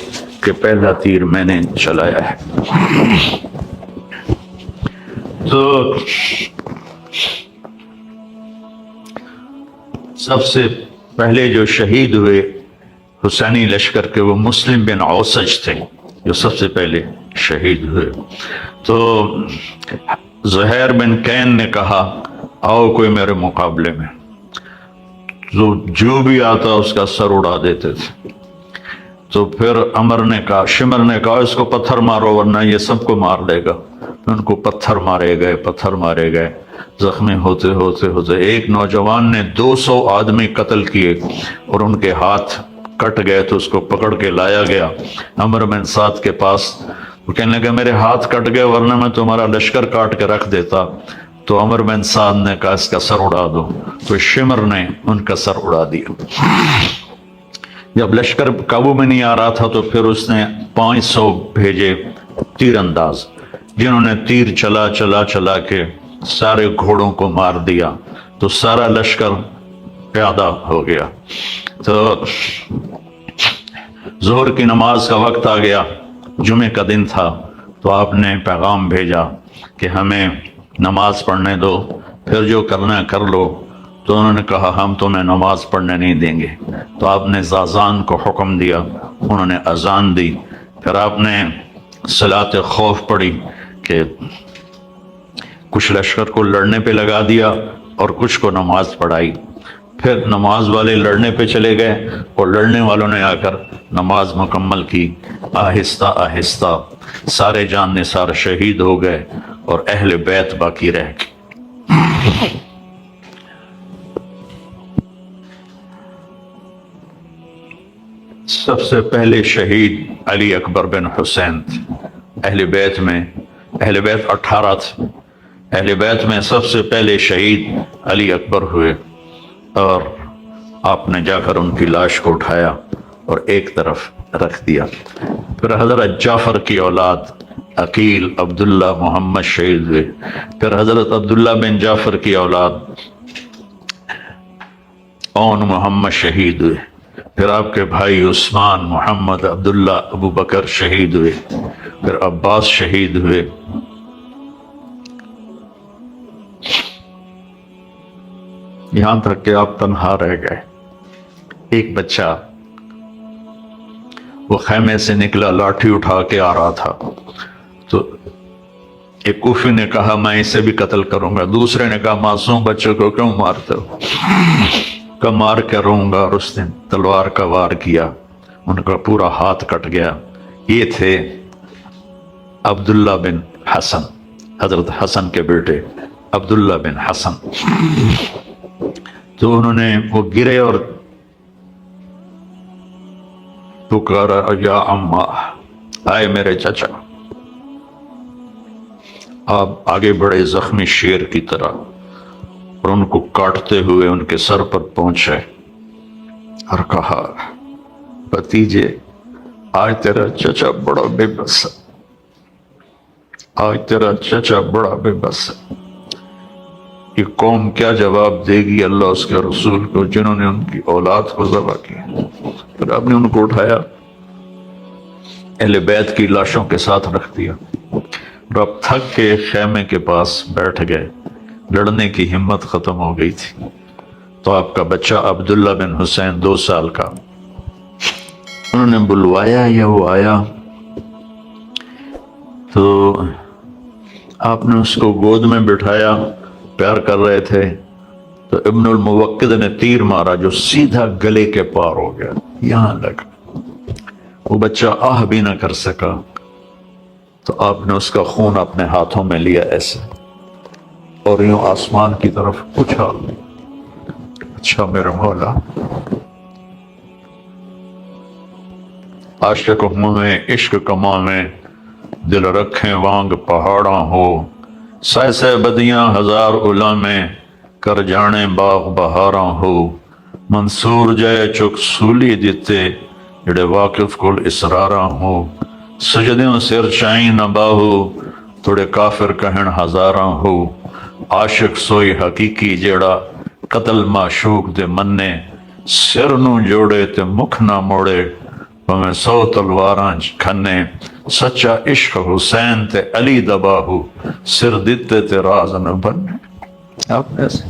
کہ پہلا تیر میں نے چلایا ہے۔ تو سب سے پہلے جو شہید ہوئے حسینی لشکر کے وہ مسلم بن اوسج تھے جو سب سے پہلے شہید ہوئے۔ تو زہیر بن کین نے کہا آؤ کوئی میرے مقابلے میں، تو جو بھی آتا اس کا سر اڑا دیتے تھے۔ تو پھر عمر نے کہا، شمر نے کہا اس کو پتھر مارو ورنہ یہ سب کو مار دے گا۔ ان کو پتھر مارے گئے، زخمی ہوتے ہوتے ہوتے ایک نوجوان نے 200 آدمی قتل کیے اور ان کے ہاتھ کٹ گئے تو اس کو پکڑ کے لایا گیا عمر بن سعد کے پاس۔ وہ کہنے لگا میرے ہاتھ کٹ گئے ورنہ میں تمہارا لشکر کاٹ کے رکھ دیتا۔ تو عمر بن سعد نے کہا اس کا سر اڑا دو، تو شمر نے ان کا سر اڑا دیا۔ جب لشکر قابو میں نہیں آ رہا تھا تو پھر اس نے 500 بھیجے تیر انداز، جنہوں نے تیر چلا کے سارے گھوڑوں کو مار دیا، تو سارا لشکر پیادہ ہو گیا۔ تو ظہر کی نماز کا وقت آ گیا، جمعے کا دن تھا، تو آپ نے پیغام بھیجا کہ ہمیں نماز پڑھنے دو، پھر جو کرنا ہے کر لو۔ تو انہوں نے کہا ہم تمہیں نماز پڑھنے نہیں دیں گے۔ تو آپ نے اذان کو حکم دیا، انہوں نے اذان دی، پھر آپ نے صلاۃ خوف پڑھی کہ کچھ لشکر کو لڑنے پہ لگا دیا اور کچھ کو نماز پڑھائی۔ پھر نماز والے لڑنے پہ چلے گئے اور لڑنے والوں نے آ کر نماز مکمل کی۔ آہستہ آہستہ سارے جان نثار شہید ہو گئے اور اہل بیت باقی رہ گئے۔ سب سے پہلے شہید علی اکبر بن حسین تھے۔ اہل بیت 18 تھے۔ اہل بیت میں سب سے پہلے شہید علی اکبر ہوئے، اور آپ نے جا کر ان کی لاش کو اٹھایا اور ایک طرف رکھ دیا۔ پھر حضرت جعفر کی اولاد عقیل عبداللہ محمد شہید ہوئے۔ پھر حضرت عبداللہ بن جعفر کی اولاد اون محمد شہید ہوئے۔ پھر آپ کے بھائی عثمان محمد عبداللہ ابو بکر شہید ہوئے۔ پھر عباس شہید ہوئے۔ یہاں تک کہ آپ تنہا رہ گئے۔ ایک بچہ وہ خیمے سے نکلا، لاٹھی اٹھا کے آ رہا تھا، تو ایک کوفی نے کہا میں اسے بھی قتل کروں گا، دوسرے نے کہا معصوم بچوں کو کیوں مارتے ہو؟ کہ مار کے رہوں گا، اور اس نے تلوار کا وار کیا، ان کا پورا ہاتھ کٹ گیا۔ یہ تھے عبداللہ بن حسن، حضرت حسن کے بیٹے عبداللہ بن حسن۔ تو انہوں نے وہ گرے اور پکارا یا اماں، آئے میرے چچا۔ آپ آگے بڑھے زخمی شیر کی طرح اور ان کو کاٹتے ہوئے ان کے سر پر پہنچے اور کہا بھتیجے آج تیرا چچا بڑا بے بس ہے، آج تیرا چچا بڑا بے بس ہے۔ یہ قوم کیا جواب دے گی اللہ اس کے رسول کو جنہوں نے ان کی اولاد کو ذبح کیا؟ پھر آپ نے ان کو اٹھایا، اہل بیت کی لاشوں کے ساتھ رکھ دیا، اور اب تھک کے خیمے کے پاس بیٹھ گئے، لڑنے کی ہمت ختم ہو گئی تھی۔ تو آپ کا بچہ عبداللہ بن حسین 2 سال کا، انہوں نے بلوایا یا وہ آیا تو آپ نے اس کو گود میں بٹھایا، پیار کر رہے تھے، تو ابن الموقد نے تیر مارا جو سیدھا گلے کے پار ہو گیا، یہاں لگا۔ وہ بچہ آہ بھی نہ کر سکا، تو آپ نے اس کا خون اپنے ہاتھوں میں لیا ایسے اور یوں آسمان کی طرف اچھال دیا۔ اچھا میرے مولا، عاشق ہوں میں عشق کماں میں، دل رکھیں وانگ پہاڑاں ہو، سہ سہ بدیاں ہزار علامیں، کر جانے باغ بہاراں ہو، منصور جائے چک سولی دیتے، جڑے واقف کل اسراراں ہو، سجدیوں سر چائیں نہ باہو، تھوڑے کافر کہن ہزاراں ہو، عاشق سوئی حقیقی جیڑا قتل معشوق دے مننے، سر نو جوڑے تے مکھ نہ موڑے، ہمیں 100 تلواراں کھنے، سچا عشق حسین تے علی دباہو، سر دیتے تے راز نہ بننے۔ آپ نے ایسے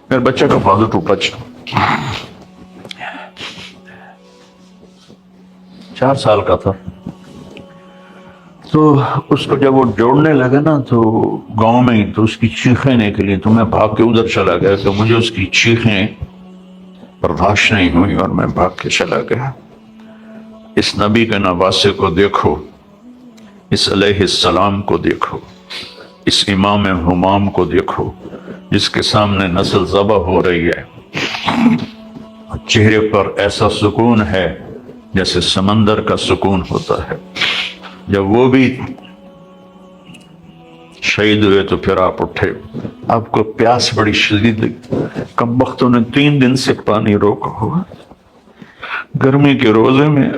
میرے بچہ کا فادر ٹو بچہ 4 سال کا تھا، تو اس کو جب وہ جوڑنے لگا نا تو گاؤں میں ہی، تو اس کی چیخیں نکلی، تو میں بھاگ کے ادھر چلا گیا کہ مجھے اس کی چیخیں برداشت نہیں ہوئی، اور میں بھاگ کے چلا گیا۔ اس نبی کے نواسے کو دیکھو، اس علیہ السلام کو دیکھو، اس امام ہمام کو دیکھو جس کے سامنے نسل ذبح ہو رہی ہے، چہرے پر ایسا سکون ہے جیسے سمندر کا سکون ہوتا ہے۔ جب وہ بھی شہید ہوئے تو پھر آپ اٹھے، آپ کو پیاس بڑی شدید لگی، کم بختوں نے 3 دن سے پانی روکا ہوا، گرمی کے روزے میں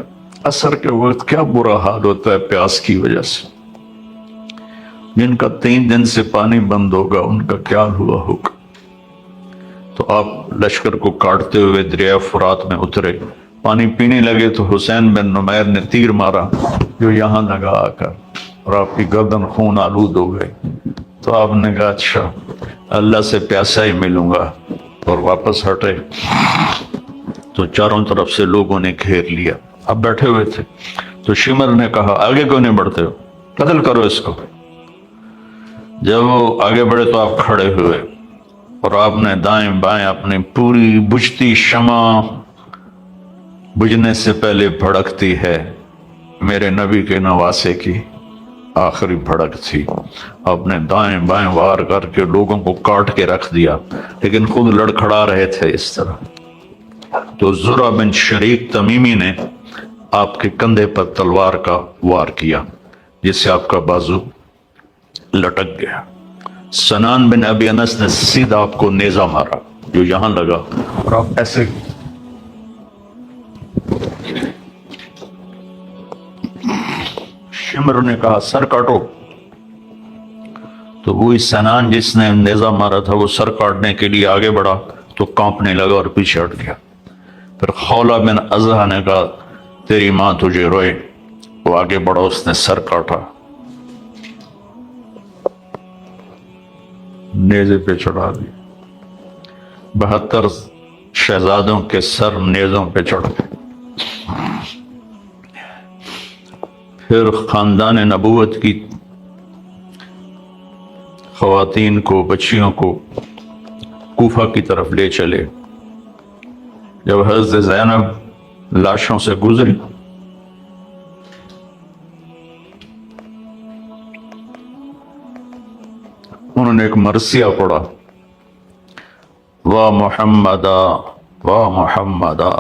عصر کے وقت کیا برا حال ہوتا ہے پیاس کی وجہ سے، جن کا 3 دن سے پانی بند ہوگا ان کا کیا ہوا ہوگا۔ تو آپ لشکر کو کاٹتے ہوئے دریائے فرات میں اترے، پانی پینے لگے تو حسین بن نمیر نے تیر مارا جو یہاں لگا آ کر، اور آپ کی گردن خون آلود ہو گئی۔ تو آپ نے کہا اچھا اللہ سے پیاسا ہی ملوں گا، اور واپس ہٹے تو چاروں طرف سے لوگوں نے گھیر لیا، اب بیٹھے ہوئے تھے۔ تو شمر نے کہا آگے کیوں نہیں بڑھتے ہو، قتل کرو اس کو۔ جب وہ آگے بڑھے تو آپ کھڑے ہوئے، اور آپ نے دائیں بائیں اپنی پوری بجھتی شمع، بجھنے سے پہلے بھڑکتی ہے، میرے نبی کے نواسے کی آخری بھڑک تھی، آپ نے دائیں بائیں وار کر کے لوگوں کو کاٹ کے رکھ دیا، لیکن خود لڑکھڑا رہے تھے اس طرح۔ تو زرع بن شریک تمیمی نے آپ کے کندھے پر تلوار کا وار کیا جس سے آپ کا بازو لٹک گیا۔ سنان بن ابی انس نے سیدھا آپ کو نیزہ مارا جو یہاں لگا، اور آپ ایسے شمر نے کہا سر کاٹو، تو وہی سنان جس نے نیزہ مارا تھا وہ سر کاٹنے کے لیے آگے بڑھا تو کانپنے لگا اور پیچھے ہٹ گیا۔ پھر خولہ بن ازہ نے کہا تیری ماں تجھے روئے، وہ آگے بڑھا، اس نے سر کاٹا، نیزے پہ چڑھا دی، 72 شہزادوں کے سر نیزوں پہ چڑھ گئے۔ پھر خاندان نبوت کی خواتین کو، بچیوں کو کوفہ کی طرف لے چلے۔ جب حضرت زینب لاشوں سے گزری انہوں نے ایک مرثیہ پڑھا، وا محمدا وا محمدا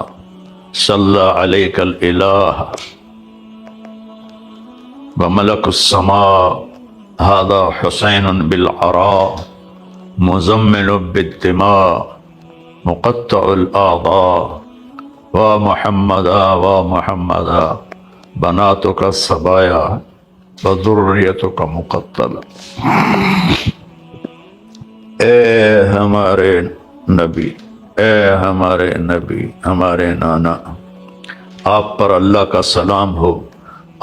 صلی علیک الالہ وملک السماء هذا حسین بالعراء مزمل بالدماء مقطع الاعضاء وا محمدا وا محمدا بناتک الصبایا وذریتک مقتلا۔ اے ہمارے نبی، اے ہمارے نبی، ہمارے نانا، آپ پر اللہ کا سلام ہو،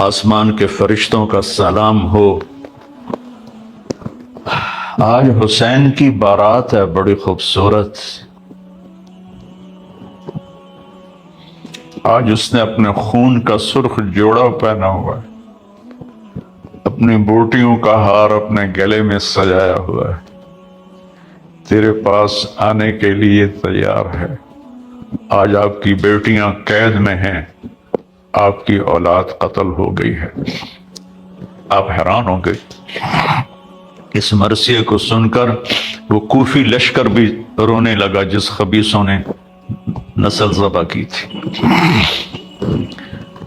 آسمان کے فرشتوں کا سلام ہو۔ آج حسین کی بارات ہے بڑی خوبصورت۔ آج اس نے اپنے خون کا سرخ جوڑا پہنا ہوا ہے، اپنی بوٹیوں کا ہار اپنے گلے میں سجایا ہوا ہے، تیرے پاس آنے کے لیے تیار ہے۔ آج آپ کی بیٹیاں قید میں ہیں، آپ کی اولاد قتل ہو گئی ہے۔ آپ حیران ہوں گے۔ اس مرثیے کو سن کر وہ کوفی لشکر بھی رونے لگا جس خبیثوں نے نسل ذبح کی تھی۔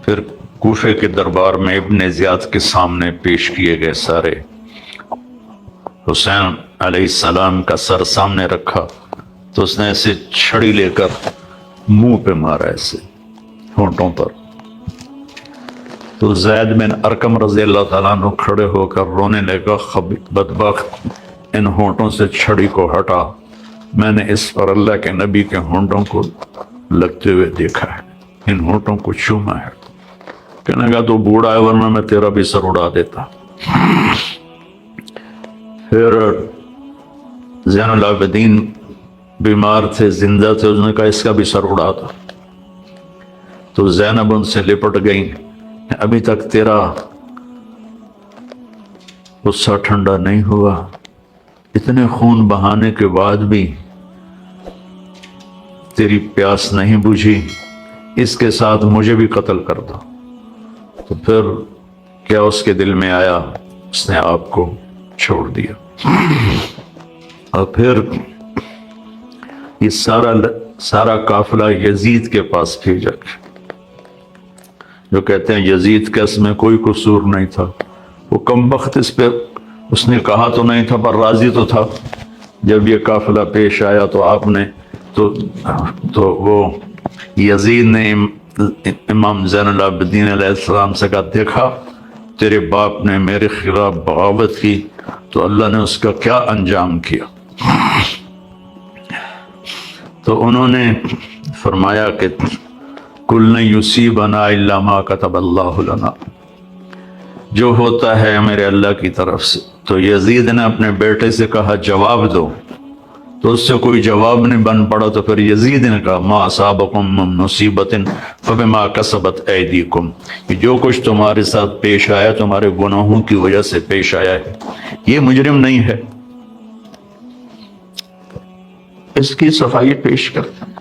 پھر کوفے کے دربار میں ابن زیاد کے سامنے پیش کیے گئے سارے۔ حسین علیہ السلام کا سر سامنے رکھا تو اس نے ایسے چھڑی لے کر منہ پہ مارا، ایسے ہونٹوں پر۔ تو زید بن ارقم رضی اللہ تعالیٰ عنہ کھڑے ہو کر رونے لگا، بدبخت، ان ہونٹوں سے چھڑی کو ہٹا، میں نے اس پر اللہ کے نبی کے ہونٹوں کو لگتے ہوئے دیکھا ہے، ان ہونٹوں کو چوما ہے۔ کہنے لگا تو بوڑھا ہے، ورنہ میں تیرا بھی سر اڑا دیتا۔ پھر زین العابدین بیمار تھے، زندہ تھے، اس نے کہا اس کا بھی سر اڑا دو۔ تو زینب ان سے لپٹ گئی، ابھی تک تیرا غصہ ٹھنڈا نہیں ہوا، اتنے خون بہانے کے بعد بھی تیری پیاس نہیں بجھی، اس کے ساتھ مجھے بھی قتل کر دو۔ تو پھر کیا اس کے دل میں آیا، اس نے آپ کو چھوڑ دیا۔ اور پھر یہ سارا قافلہ یزید کے پاس بھیجا گیا، جو کہتے ہیں یزید کا اس میں کوئی قصور نہیں تھا، وہ کمبخت اس پہ اس نے کہا تو نہیں تھا پر راضی تو تھا۔ جب یہ قافلہ پیش آیا تو آپ نے تو وہ یزید نے امام زین العابدین علیہ السلام سے کہا، دیکھا تیرے باپ نے میرے خلاف بغاوت کی تو اللہ نے اس کا کیا انجام کیا۔ تو انہوں نے فرمایا کہ کل یصیبنا الا ما کتب اللہ لنا، جو ہوتا ہے میرے اللہ کی طرف سے۔ تو یزید نے اپنے بیٹے سے کہا جواب دو، تو اس سے کوئی جواب نہیں بن پڑا، تو پھر یزید نے کہا ما اصابکم من مصیبت فبما کسبت ایدیکم، کہ جو کچھ تمہارے ساتھ پیش آیا تمہارے گناہوں کی وجہ سے پیش آیا ہے، یہ مجرم نہیں ہے۔ اس کی صفائی پیش کرتے ہیں۔